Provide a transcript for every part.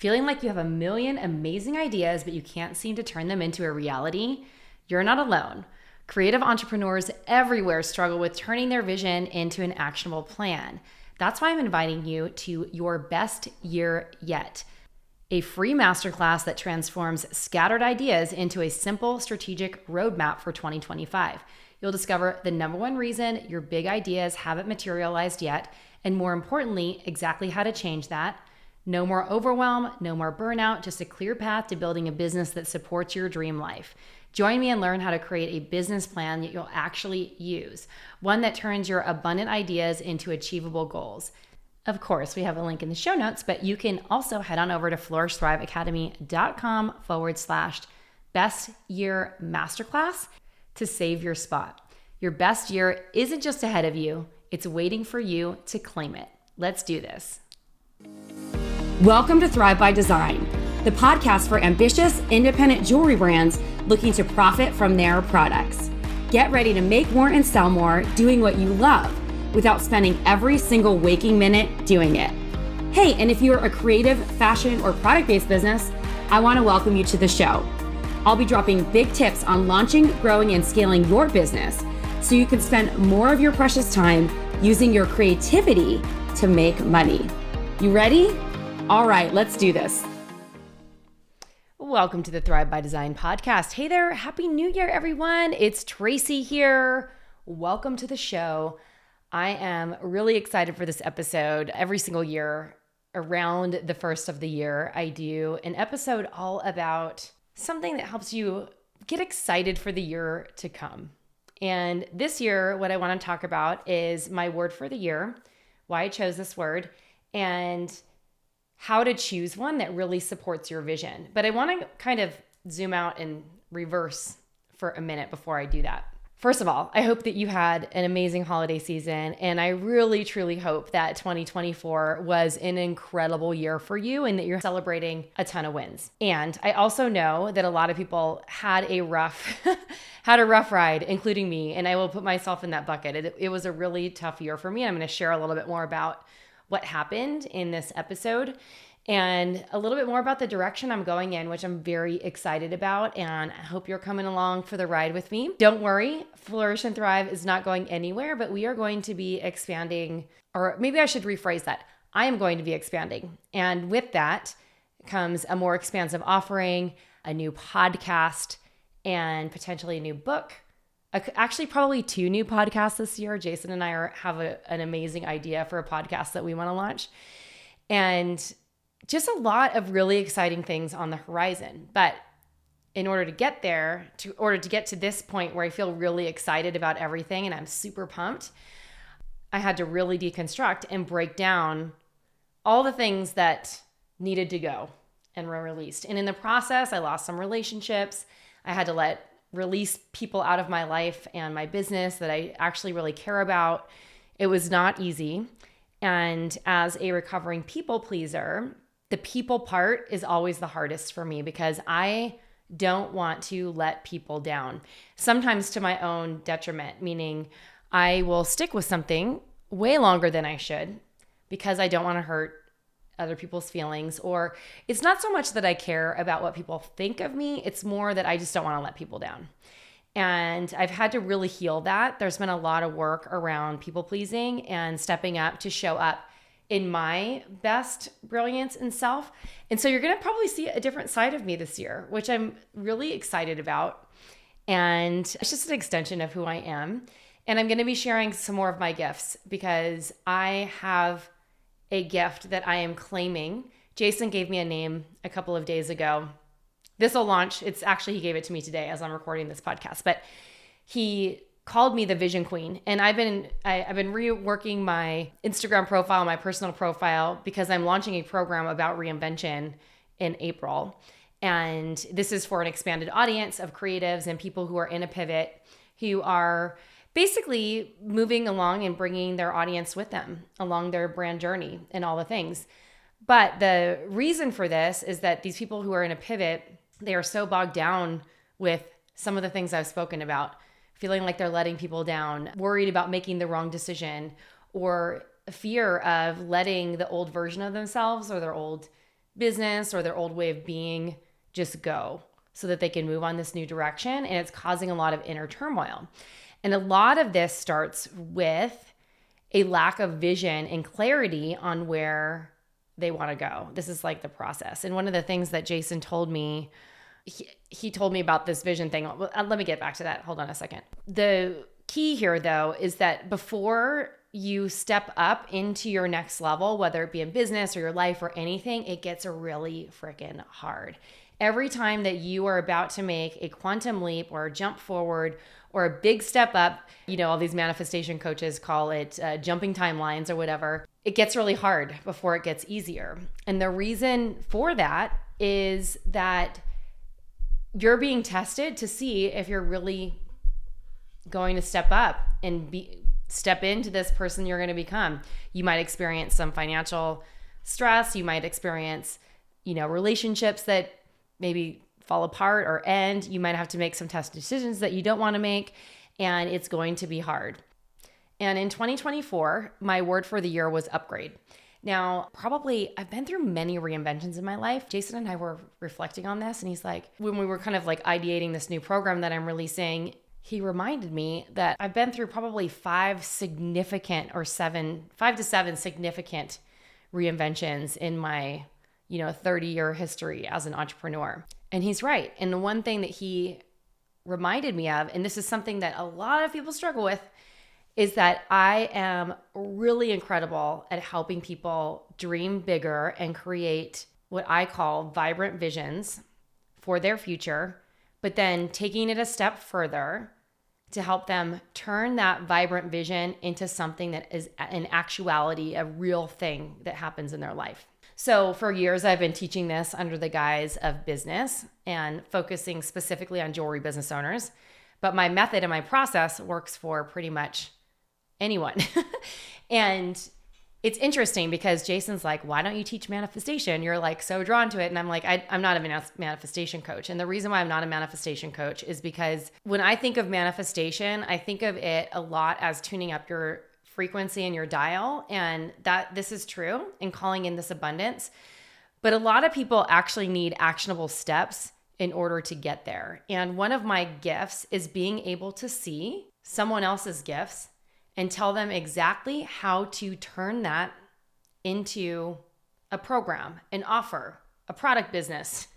Feeling like you have a million amazing ideas, but you can't seem to turn them into a reality? You're not alone. Creative entrepreneurs everywhere struggle with turning their vision into an actionable plan. That's why I'm inviting you to Your Best Year Yet, a free masterclass that transforms scattered ideas into a simple strategic roadmap for 2025. You'll discover the number one reason your big ideas haven't materialized yet, and more importantly, exactly how to change that. No more overwhelm, no more burnout, just a clear path to building a business that supports your dream life. Join me and learn how to create a business plan that you'll actually use, one that turns your abundant ideas into achievable goals. Of course, we have a link in the show notes, but you can also head on over to flourishthriveacademy.com/best year masterclass to save your spot. Your best year isn't just ahead of you, it's waiting for you to claim it. Let's do this. Welcome to Thrive by Design, the podcast for ambitious, independent jewelry brands looking to profit from their products. Get ready to make more and sell more doing what you love without spending every single waking minute doing it. Hey, and if you're a creative, fashion, or product-based business, I want to welcome you to the show. I'll be dropping big tips on launching, growing, and scaling your business so you can spend more of your precious time using your creativity to make money. You ready? All right, let's do this. Welcome to the Thrive by Design podcast. Hey there, Happy New Year, everyone. It's Tracy here. Welcome to the show. I am really excited for this episode. Every single year around the first of the year, I do an episode all about something that helps you get excited for the year to come. And this year, what I want to talk about is my word for the year, why I chose this word, and how to choose one that really supports your vision. But I want to kind of zoom out and reverse for a minute before I do that. First of all, I hope that you had an amazing holiday season, and I really, truly hope that 2024 was an incredible year for you and that you're celebrating a ton of wins. And I also know that a lot of people had a rough ride, including me, and I will put myself in that bucket. It was a really tough year for me, and I'm going to share a little bit more about what happened in this episode and a little bit more about the direction I'm going in, which I'm very excited about. And I hope you're coming along for the ride with me. Don't worry, Flourish and Thrive is not going anywhere, but we are going to be expanding, or maybe I should rephrase that. I am going to be expanding. And with that comes a more expansive offering, a new podcast, and potentially a new book. Actually, probably 2 new podcasts this year. Jason and I have an amazing idea for a podcast that we want to launch. And just a lot of really exciting things on the horizon. But in order to get there, to get to this point where I feel really excited about everything and I'm super pumped, I had to really deconstruct and break down all the things that needed to go and were released. And in the process, I lost some relationships. I had to release people out of my life and my business that I actually really care about. It was not easy. And as a recovering people pleaser, the people part is always the hardest for me because I don't want to let people down, sometimes to my own detriment, meaning I will stick with something way longer than I should because I don't want to hurt other people's feelings. Or it's not so much that I care about what people think of me, it's more that I just don't want to let people down. And I've had to really heal that. There's been a lot of work around people pleasing and stepping up to show up in my best brilliance and self. And so you're going to probably see a different side of me this year, which I'm really excited about. And it's just an extension of who I am. And I'm going to be sharing some more of my gifts because I have a gift that I am claiming. Jason gave me a name a couple of days ago. This will launch. He gave it to me today as I'm recording this podcast, but he called me the Vision Queen. And I've been reworking my Instagram profile, my personal profile, because I'm launching a program about reinvention in April. And this is for an expanded audience of creatives and people who are in a pivot, who are basically moving along and bringing their audience with them along their brand journey and all the things. But the reason for this is that these people who are in a pivot, they are so bogged down with some of the things I've spoken about, feeling like they're letting people down, worried about making the wrong decision, or fear of letting the old version of themselves or their old business or their old way of being just go so that they can move on this new direction. And it's causing a lot of inner turmoil. And a lot of this starts with a lack of vision and clarity on where they want to go. This is like the process. And one of the things that Jason told me, he told me about this vision thing. Let me get back to that. Hold on a second. The key here, though, is that before you step up into your next level, whether it be in business or your life or anything, it gets really freaking hard. Every time that you are about to make a quantum leap or a jump forward or a big step up, all these manifestation coaches call it jumping timelines or whatever, it gets really hard before it gets easier. And the reason for that is that you're being tested to see if you're really going to step up and step into this person you're going to become. You might experience some financial stress. You might experience, relationships that maybe fall apart or end. You might have to make some tough decisions that you don't want to make, and it's going to be hard. And in 2024, my word for the year was upgrade. Now, I've been through many reinventions in my life. Jason and I were reflecting on this, and he's like, when we were kind of like ideating this new program that I'm releasing, he reminded me that I've been through probably 5 to 7 significant reinventions in my 30-year history as an entrepreneur. And he's right. And the one thing that he reminded me of, and this is something that a lot of people struggle with, is that I am really incredible at helping people dream bigger and create what I call vibrant visions for their future, but then taking it a step further to help them turn that vibrant vision into something that is in actuality a real thing that happens in their life. So for years, I've been teaching this under the guise of business and focusing specifically on jewelry business owners. But my method and my process works for pretty much anyone. And it's interesting because Jason's like, why don't you teach manifestation? You're like so drawn to it. And I'm like, I'm not a manifestation coach. And the reason why I'm not a manifestation coach is because when I think of manifestation, I think of it a lot as tuning up your frequency and your dial, and that this is true in calling in this abundance. But a lot of people actually need actionable steps in order to get there. And one of my gifts is being able to see someone else's gifts and tell them exactly how to turn that into a program, an offer, a product business,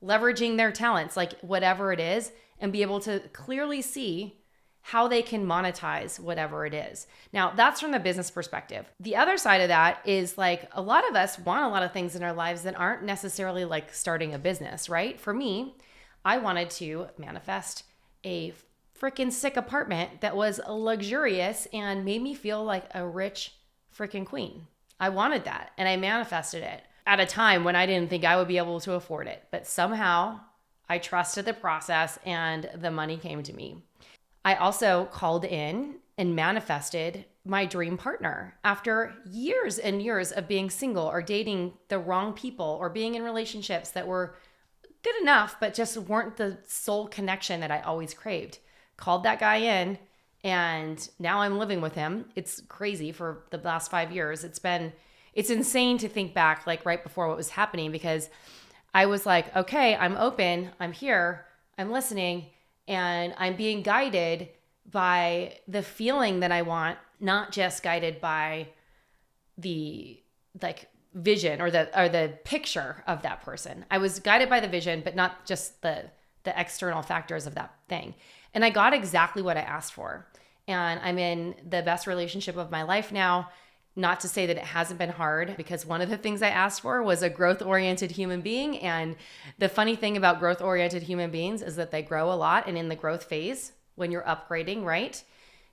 leveraging their talents, like whatever it is, and be able to clearly see how they can monetize whatever it is. Now, that's from the business perspective. The other side of that is like a lot of us want a lot of things in our lives that aren't necessarily like starting a business, right? For me, I wanted to manifest a freaking sick apartment that was luxurious and made me feel like a rich freaking queen. I wanted that, and I manifested it at a time when I didn't think I would be able to afford it. But somehow I trusted the process and the money came to me. I also called in and manifested my dream partner after years and years of being single or dating the wrong people or being in relationships that were good enough, but just weren't the soul connection that I always craved. Called that guy in, and now I'm living with him. It's crazy for the last 5 years. It's insane to think back, like right before what was happening, because I was like, okay, I'm open, I'm here, I'm listening, and I'm being guided by the feeling that I want, not just guided by the like vision or the picture of that person. I was guided by the vision, but not just the external factors of that thing. And I got exactly what I asked for. And I'm in the best relationship of my life now. Not to say that it hasn't been hard, because one of the things I asked for was a growth-oriented human being. And the funny thing about growth-oriented human beings is that they grow a lot. And in the growth phase, when you're upgrading, right,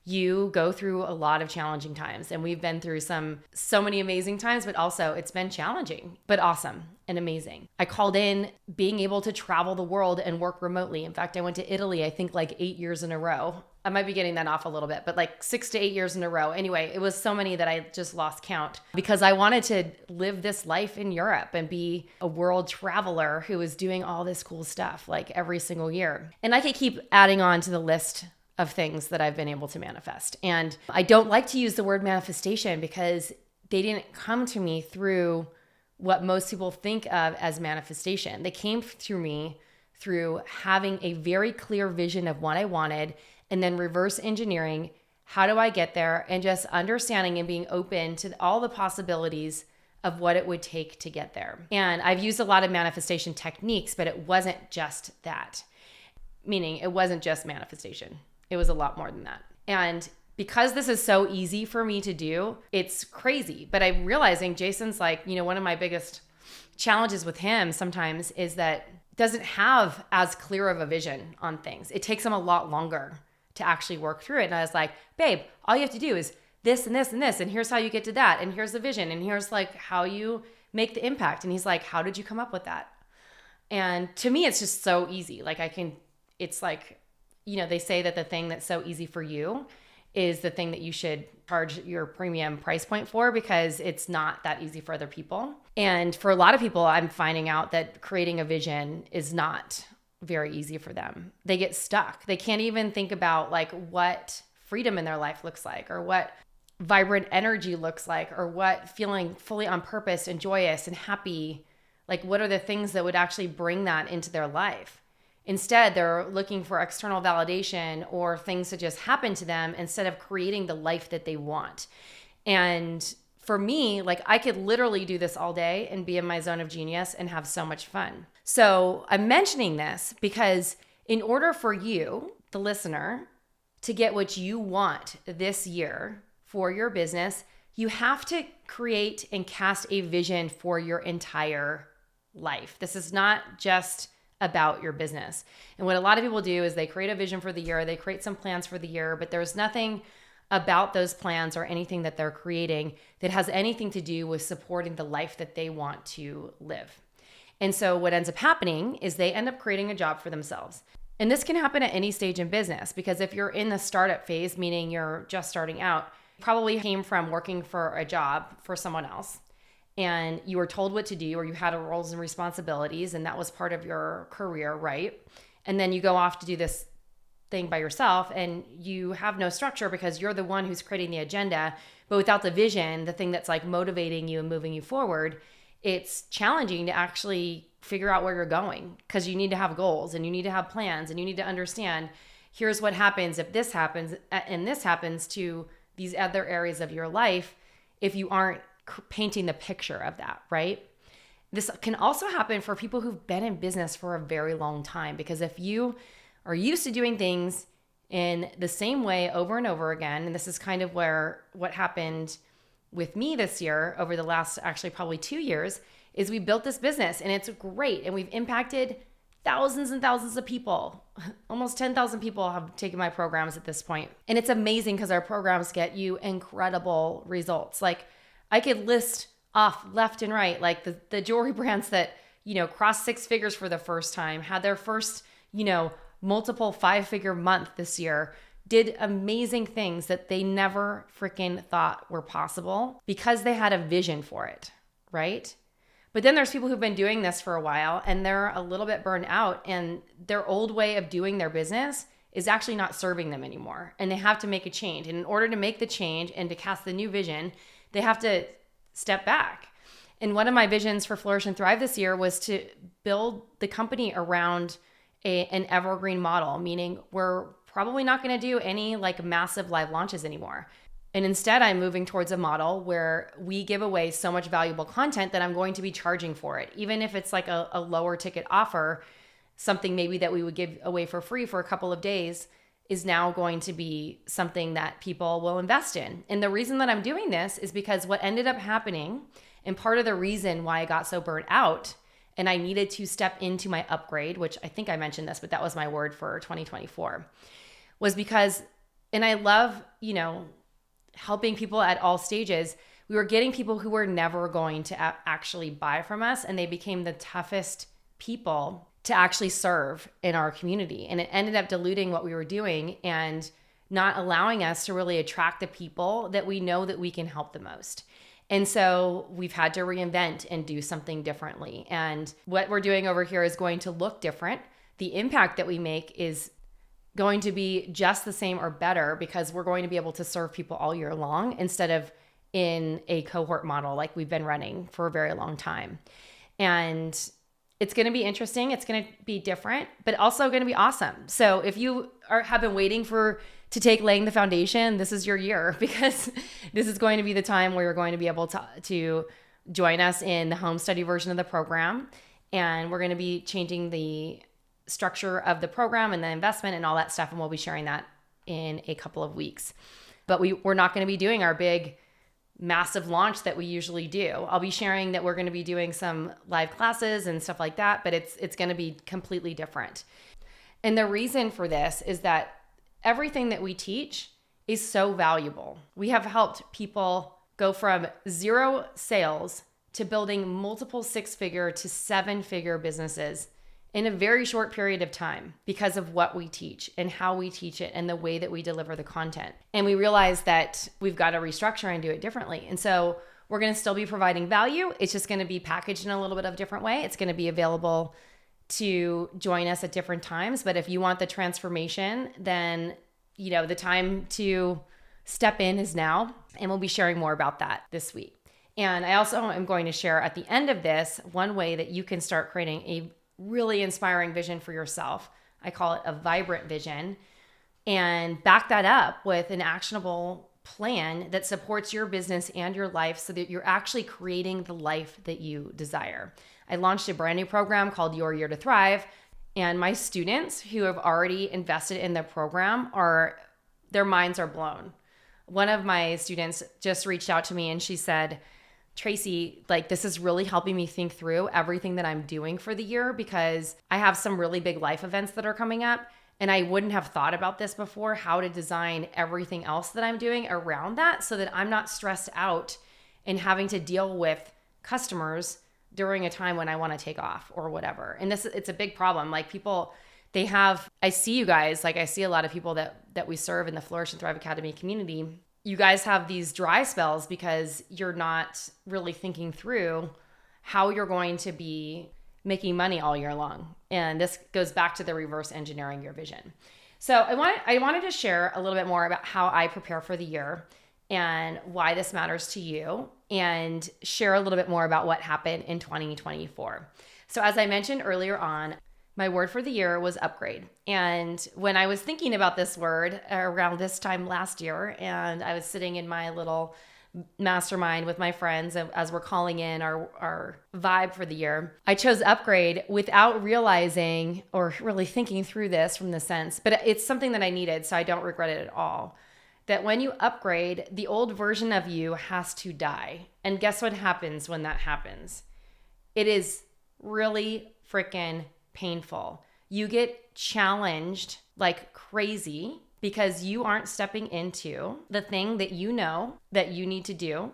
you go through a lot of challenging times. And we've been through so many amazing times, but also it's been challenging, but awesome and amazing. I called in being able to travel the world and work remotely. In fact, I went to Italy, I think like 8 years in a row. I might be getting that off a little bit, but like 6 to 8 years in a row. Anyway, it was so many that I just lost count because I wanted to live this life in Europe and be a world traveler who was doing all this cool stuff like every single year. And I could keep adding on to the list of things that I've been able to manifest. And I don't like to use the word manifestation because they didn't come to me through what most people think of as manifestation. They came through me through having a very clear vision of what I wanted and then reverse engineering, how do I get there, and just understanding and being open to all the possibilities of what it would take to get there. And I've used a lot of manifestation techniques, but it wasn't just that. Meaning it wasn't just manifestation. It was a lot more than that. And because this is so easy for me to do, it's crazy. But I'm realizing Jason's like, one of my biggest challenges with him sometimes is that doesn't have as clear of a vision on things. It takes him a lot longer to actually work through it. And I was like, babe, all you have to do is this and this and this, and here's how you get to that, and here's the vision, and here's like how you make the impact. And he's like, how did you come up with that? And to me, it's just so easy. Like it's like, they say that the thing that's so easy for you is the thing that you should charge your premium price point for, because it's not that easy for other people. And for a lot of people, I'm finding out that creating a vision is not very easy for them. They get stuck. They can't even think about like what freedom in their life looks like, or what vibrant energy looks like, or what feeling fully on purpose and joyous and happy, like what are the things that would actually bring that into their life. Instead, they're looking for external validation or things to just happen to them instead of creating the life that they want. And for me, like I could literally do this all day and be in my zone of genius and have so much fun. So I'm mentioning this because in order for you, the listener, to get what you want this year for your business, you have to create and cast a vision for your entire life. This is not just about your business. And what a lot of people do is they create a vision for the year, they create some plans for the year, but there's nothing about those plans or anything that they're creating that has anything to do with supporting the life that they want to live. And so what ends up happening is they end up creating a job for themselves. And this can happen at any stage in business, because if you're in the startup phase, meaning you're just starting out, you probably came from working for a job for someone else, and you were told what to do, or you had roles and responsibilities, and that was part of your career, right? And then you go off to do this thing by yourself, and you have no structure because you're the one who's creating the agenda, but without the vision, the thing that's like motivating you and moving you forward, it's challenging to actually figure out where you're going, because you need to have goals and you need to have plans and you need to understand, here's what happens if this happens and this happens to these other areas of your life if you aren't painting the picture of that, right? This can also happen for people who've been in business for a very long time, because if you are used to doing things in the same way over and over again, and this is kind of what happened with me this year over the last actually probably 2 years, is we built this business and it's great and we've impacted thousands and thousands of people. Almost 10,000 people have taken my programs at this point. And it's amazing because our programs get you incredible results. Like I could list off left and right, like the jewelry brands that, crossed 6 figures for the first time, had their first, multiple 5-figure month this year, did amazing things that they never freaking thought were possible because they had a vision for it, right? But then there's people who've been doing this for a while and they're a little bit burned out, and their old way of doing their business is actually not serving them anymore. And they have to make a change. And in order to make the change and to cast the new vision, they have to step back. And one of my visions for Flourish and Thrive this year was to build the company around an evergreen model, meaning we're probably not going to do any like massive live launches anymore. And instead, I'm moving towards a model where we give away so much valuable content that I'm going to be charging for it. Even if it's like a lower ticket offer, something maybe that we would give away for free for a couple of days is now going to be something that people will invest in. And the reason that I'm doing this is because what ended up happening, and part of the reason why I got so burnt out and I needed to step into my upgrade, which I think I mentioned this, but that was my word for 2024, was because, and I love, helping people at all stages. We were getting people who were never going to actually buy from us, and they became the toughest people to actually serve in our community. And it ended up diluting what we were doing and not allowing us to really attract the people that we know that we can help the most. And so we've had to reinvent and do something differently. And what we're doing over here is going to look different. The impact that we make is going to be just the same or better, because we're going to be able to serve people all year long instead of in a cohort model like we've been running for a very long time. And it's going to be interesting. It's going to be different, but also going to be awesome. So if you have been waiting to take laying the foundation, this is your year, because this is going to be the time where you're going to be able to join us in the home study version of the program. And we're going to be changing the structure of the program and the investment and all that stuff. And we'll be sharing that in a couple of weeks. But we're not going to be doing our big massive launch that we usually do. I'll be sharing that we're going to be doing some live classes and stuff like that, but it's going to be completely different. And the reason for this is that everything that we teach is so valuable. We have helped people go from 0 sales to building multiple 6-figure to 7-figure businesses in a very short period of time because of what we teach and how we teach it and the way that we deliver the content. And we realize that we've got to restructure and do it differently. And so we're going to still be providing value. It's just going to be packaged in a little bit of a different way. It's going to be available to join us at different times. But if you want the transformation, then, the time to step in is now. And we'll be sharing more about that this week. And I also am going to share at the end of this one way that you can start creating a really inspiring vision for yourself. I call it a vibrant vision, and back that up with an actionable plan that supports your business and your life so that you're actually creating the life that you desire. I launched a brand new program called Your Year to Thrive, and my students who have already invested in the program their minds are blown. One of my students just reached out to me and she said, Tracy, this is really helping me think through everything that I'm doing for the year, because I have some really big life events that are coming up and I wouldn't have thought about this before, how to design everything else that I'm doing around that so that I'm not stressed out and having to deal with customers during a time when I want to take off or whatever. And it's a big problem. I see you guys, I see a lot of people that we serve in the Flourish and Thrive Academy community. You guys have these dry spells because you're not really thinking through how you're going to be making money all year long. And this goes back to the reverse engineering your vision. So I wanted to share a little bit more about how I prepare for the year and why this matters to you, and share a little bit more about what happened in 2024. So as I mentioned earlier on, my word for the year was upgrade. And when I was thinking about this word around this time last year, and I was sitting in my little mastermind with my friends as we're calling in our vibe for the year, I chose upgrade without realizing or really thinking through this from the sense, but it's something that I needed, so I don't regret it at all. That when you upgrade, the old version of you has to die. And guess what happens when that happens? It is really freaking painful. You get challenged like crazy because you aren't stepping into the thing that you know that you need to do.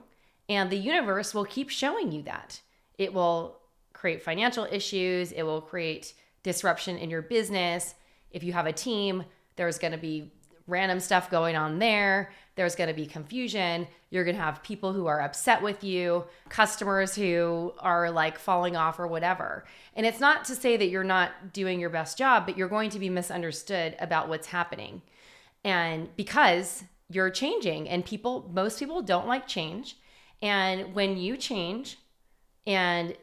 And the universe will keep showing you that. It will create financial issues. It will create disruption in your business. If you have a team, there's going to be random stuff going on there. There's going to be confusion. You're going to have people who are upset with you, customers who are falling off or whatever. And it's not to say that you're not doing your best job, but you're going to be misunderstood about what's happening. And because you're changing, and most people don't like change. And when you change and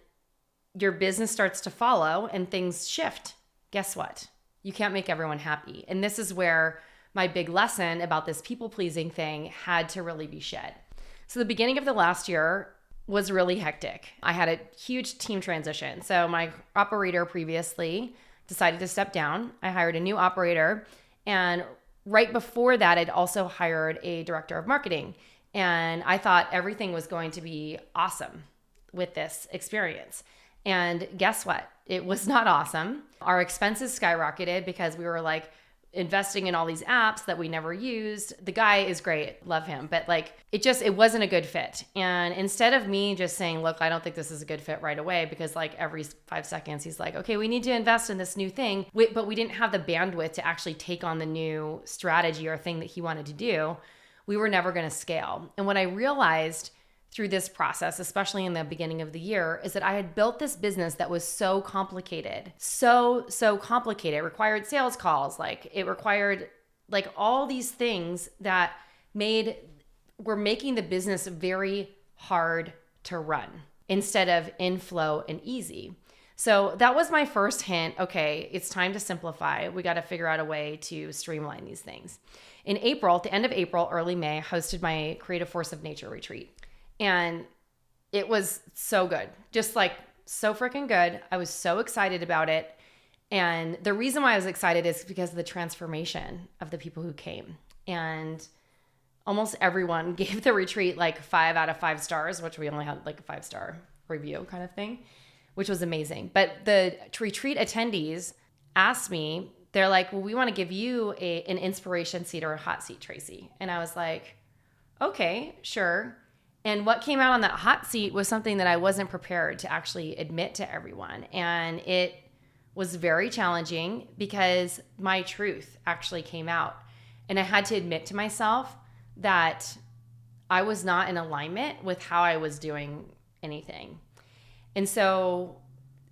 your business starts to follow and things shift, guess what? You can't make everyone happy. And this is where my big lesson about this people-pleasing thing had to really be shed. So the beginning of the last year was really hectic. I had a huge team transition. So my operator previously decided to step down. I hired a new operator. And right before that, I'd also hired a director of marketing. And I thought everything was going to be awesome with this experience. And guess what? It was not awesome. Our expenses skyrocketed because we were investing in all these apps that we never used. The guy is great, love him, but it wasn't a good fit. And instead of me just saying, look, I don't think this is a good fit right away, because every 5 seconds he's like, okay, we need to invest in this new thing. But we didn't have the bandwidth to actually take on the new strategy or thing that he wanted to do. We were never going to scale. And what I realized through this process, especially in the beginning of the year, is that I had built this business that was so complicated, so complicated. It required sales calls. It required all these things that made we're making the business very hard to run instead of in flow and easy. So that was my first hint. Okay, it's time to simplify. We got to figure out a way to streamline these things. In April, at the end of April, early May, I hosted my Creative Force of Nature retreat. And it was so good. Just like so freaking good. I was so excited about it. And the reason why I was excited is because of the transformation of the people who came. And almost everyone gave the retreat like 5 out of 5 stars, which we only had like a 5-star review kind of thing, which was amazing. But the retreat attendees asked me, they're like, well, we want to give you an inspiration seat or a hot seat, Tracy. And I was like, okay, sure. And what came out on that hot seat was something that I wasn't prepared to actually admit to everyone. And it was very challenging because my truth actually came out. And I had to admit to myself that I was not in alignment with how I was doing anything. And so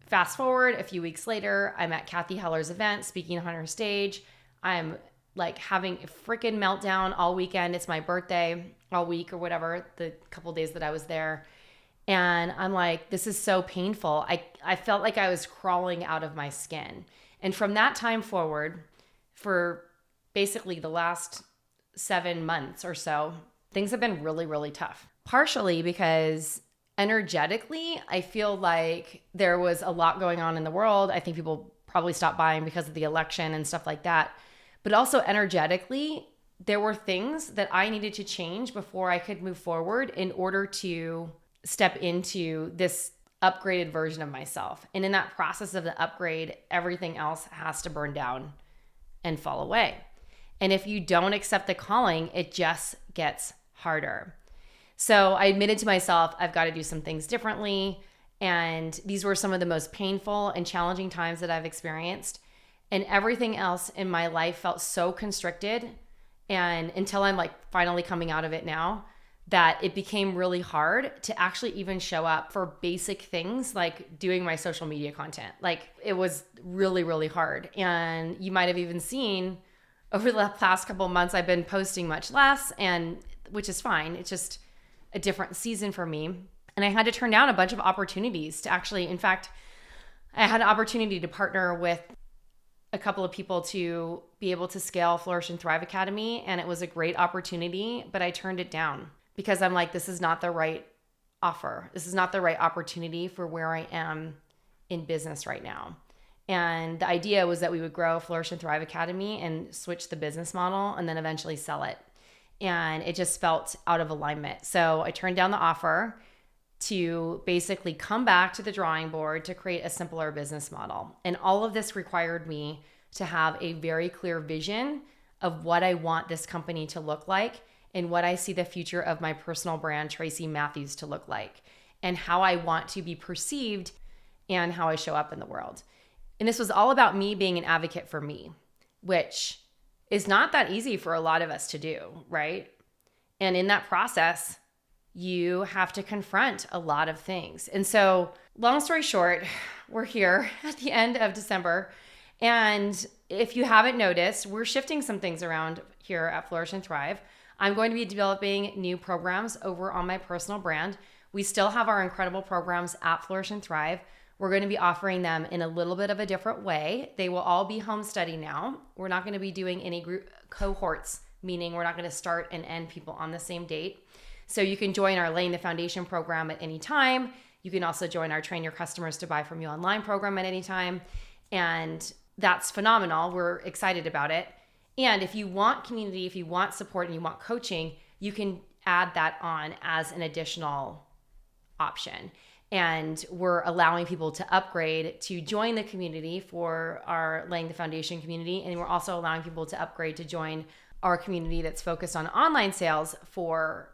fast forward a few weeks later, I'm at Kathy Heller's event, speaking on her stage. I'm like having a freaking meltdown all weekend. It's my birthday, all week or whatever, the couple days that I was there. And I'm like, this is so painful. I felt like I was crawling out of my skin. And from that time forward, for basically the last 7 months or so, things have been really, really tough. Partially because energetically, I feel like there was a lot going on in the world. I think people probably stopped buying because of the election and stuff like that. But also energetically, there were things that I needed to change before I could move forward in order to step into this upgraded version of myself. And in that process of the upgrade, everything else has to burn down and fall away. And if you don't accept the calling, it just gets harder. So I admitted to myself, I've got to do some things differently. And these were some of the most painful and challenging times that I've experienced. And everything else in my life felt so constricted. And until I'm like finally coming out of it now, that it became really hard to actually even show up for basic things like doing my social media content. Like it was really, really hard. And you might have even seen over the past couple of months, I've been posting much less, and which is fine. It's just a different season for me. And I had to turn down a bunch of opportunities to actually, in fact, I had an opportunity to partner with a couple of people to be able to scale Flourish and Thrive Academy. And it was a great opportunity, but I turned it down because I'm like, this is not the right offer. This is not the right opportunity for where I am in business right now. And the idea was that we would grow Flourish and Thrive Academy and switch the business model and then eventually sell it. And it just felt out of alignment. So I turned down the offer to basically come back to the drawing board to create a simpler business model. And all of this required me to have a very clear vision of what I want this company to look like and what I see the future of my personal brand, Tracy Matthews, to look like, and how I want to be perceived and how I show up in the world. And this was all about me being an advocate for me, which is not that easy for a lot of us to do, right? And in that process, you have to confront a lot of things. And so, long story short, we're here at the end of December. And if you haven't noticed, we're shifting some things around here at Flourish and Thrive. I'm going to be developing new programs over on my personal brand. We still have our incredible programs at Flourish and Thrive. We're going to be offering them in a little bit of a different way. They will all be home study now. We're not going to be doing any group cohorts, meaning we're not going to start and end people on the same date. So you can join our Laying the Foundation program at any time. You can also join our Train Your Customers to Buy From You Online program at any time. And that's phenomenal. We're excited about it. And if you want community, if you want support and you want coaching, you can add that on as an additional option. And we're allowing people to upgrade to join the community for our Laying the Foundation community. And we're also allowing people to upgrade to join our community that's focused on online sales for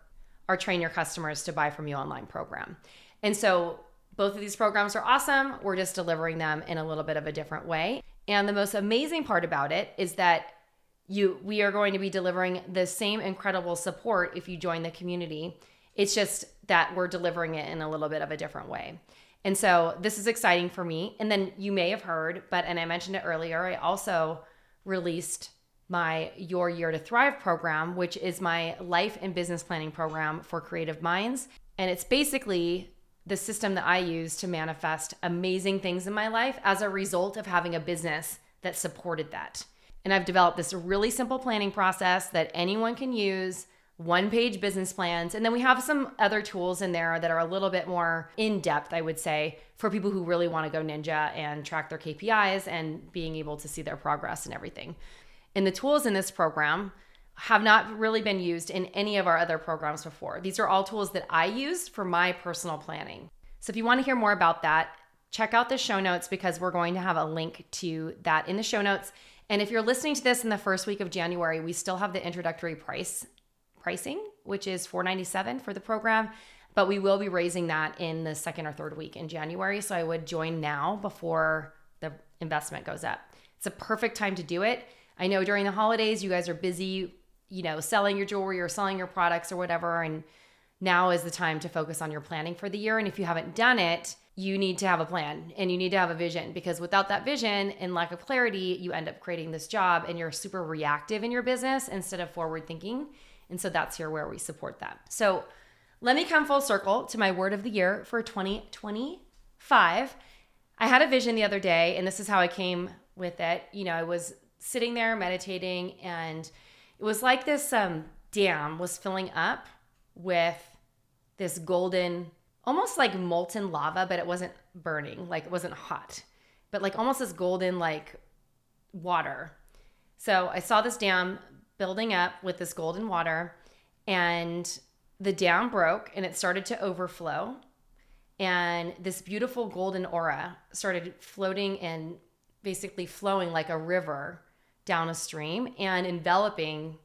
our Train Your Customers to Buy From You Online program. And so both of these programs are awesome. We're just delivering them in a little bit of a different way. And the most amazing part about it is that we are going to be delivering the same incredible support if you join the community. It's just that we're delivering it in a little bit of a different way. And so this is exciting for me. And then you may have heard, and I mentioned it earlier, I also released my Your Year to Thrive program, which is my life and business planning program for creative minds. And it's basically the system that I use to manifest amazing things in my life as a result of having a business that supported that. And I've developed this really simple planning process that anyone can use, one-page business plans. And then we have some other tools in there that are a little bit more in-depth, I would say, for people who really want to go ninja and track their KPIs and being able to see their progress and everything. And the tools in this program have not really been used in any of our other programs before. These are all tools that I use for my personal planning. So if you want to hear more about that, check out the show notes because we're going to have a link to that in the show notes. And if you're listening to this in the first week of January, we still have the introductory pricing, which is $497 for the program, but we will be raising that in the second or third week in January. So I would join now before the investment goes up. It's a perfect time to do it. I know during the holidays, you guys are busy, selling your jewelry or selling your products or whatever. And now is the time to focus on your planning for the year. And if you haven't done it, you need to have a plan and you need to have a vision, because without that vision and lack of clarity, you end up creating this job and you're super reactive in your business instead of forward thinking. And so that's here where we support that. So let me come full circle to my word of the year for 2025. I had a vision the other day, and this is how I came with it. I was sitting there meditating, and it was like this dam was filling up with this golden, almost like molten lava, but it wasn't burning, like it wasn't hot, but like almost this golden like water. So I saw this dam building up with this golden water, and the dam broke and it started to overflow, and this beautiful golden aura started floating and basically flowing like a river down a stream and enveloping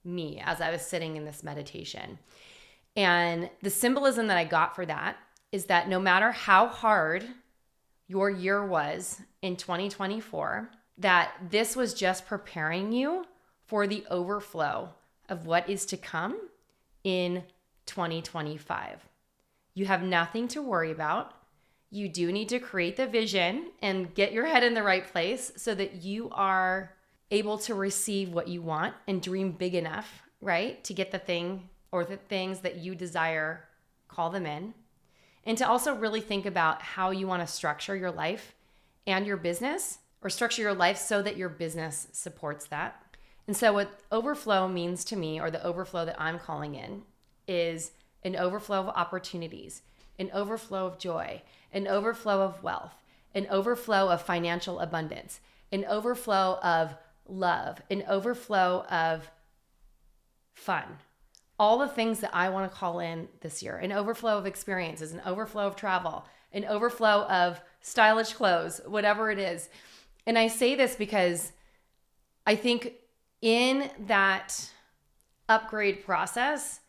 me as I was sitting in this meditation. And the symbolism that I got for that is that no matter how hard your year was in 2024, that this was just preparing you for the overflow of what is to come in 2025. You have nothing to worry about. You do need to create the vision and get your head in the right place so that you are able to receive what you want and dream big enough, right? To get the thing or the things that you desire, call them in. And to also really think about how you want to structure your life and your business, or structure your life so that your business supports that. And so what overflow means to me, or the overflow that I'm calling in, is an overflow of opportunities, an overflow of joy, an overflow of wealth, an overflow of financial abundance, an overflow of love, an overflow of fun. All the things that I want to call in this year, an overflow of experiences, an overflow of travel, an overflow of stylish clothes, whatever it is. And I say this because I think in that upgrade process,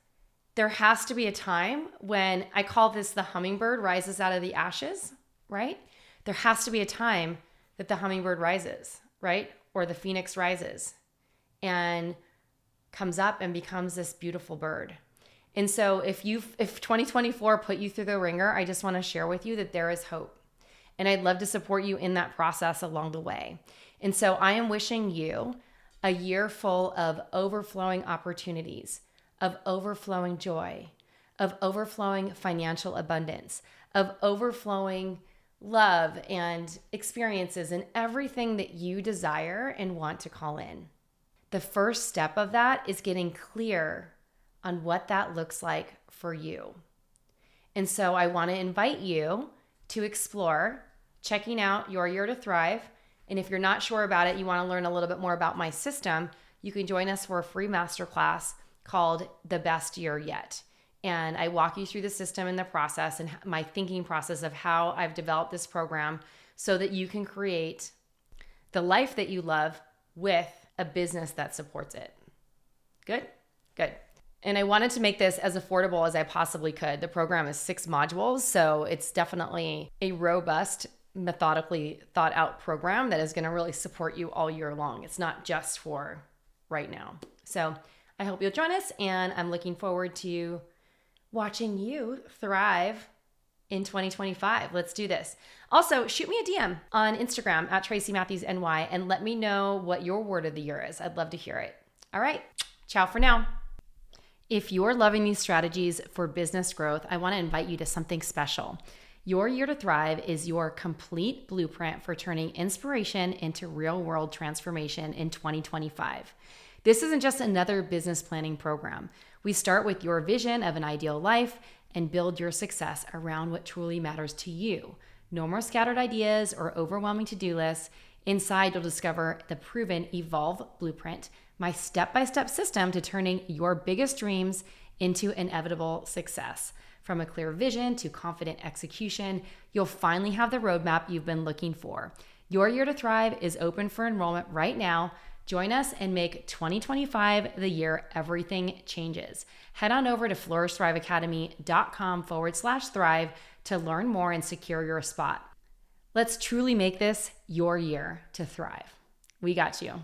there has to be a time when, I call this the hummingbird rises out of the ashes, right? There has to be a time that the hummingbird rises, right? Or the phoenix rises and comes up and becomes this beautiful bird. And so if 2024 put you through the ringer, I just want to share with you that there is hope. And I'd love to support you in that process along the way. And so I am wishing you a year full of overflowing opportunities, of overflowing joy, of overflowing financial abundance, of overflowing love and experiences and everything that you desire and want to call in. The first step of that is getting clear on what that looks like for you. And so I want to invite you to explore checking out Your Year to Thrive. And if you're not sure about it, you want to learn a little bit more about my system, you can join us for a free masterclass called The Best Year Yet. And I walk you through the system and the process and my thinking process of how I've developed this program so that you can create the life that you love with a business that supports it. Good? Good. And I wanted to make this as affordable as I possibly could. The program is 6 modules, so it's definitely a robust, methodically thought out program that is going to really support you all year long. It's not just for right now. So I hope you'll join us, and I'm looking forward to watching you thrive in 2025. Let's do this. Also, shoot me a DM on Instagram at Tracy Matthews NY and let me know what your word of the year is. I'd love to hear it. All right, ciao for now. If you're loving these strategies for business growth, I want to invite you to something special. Your Year to Thrive is your complete blueprint for turning inspiration into real-world transformation in 2025. This isn't just another business planning program. We start with your vision of an ideal life and build your success around what truly matters to you. No more scattered ideas or overwhelming to-do lists. Inside, you'll discover the proven Evolve Blueprint, my step-by-step system to turning your biggest dreams into inevitable success. From a clear vision to confident execution, you'll finally have the roadmap you've been looking for. Your Year to Thrive is open for enrollment right now. Join us and make 2025 the year everything changes. Head on over to flourishthriveacademy.com/thrive to learn more and secure your spot. Let's truly make this your year to thrive. We got you.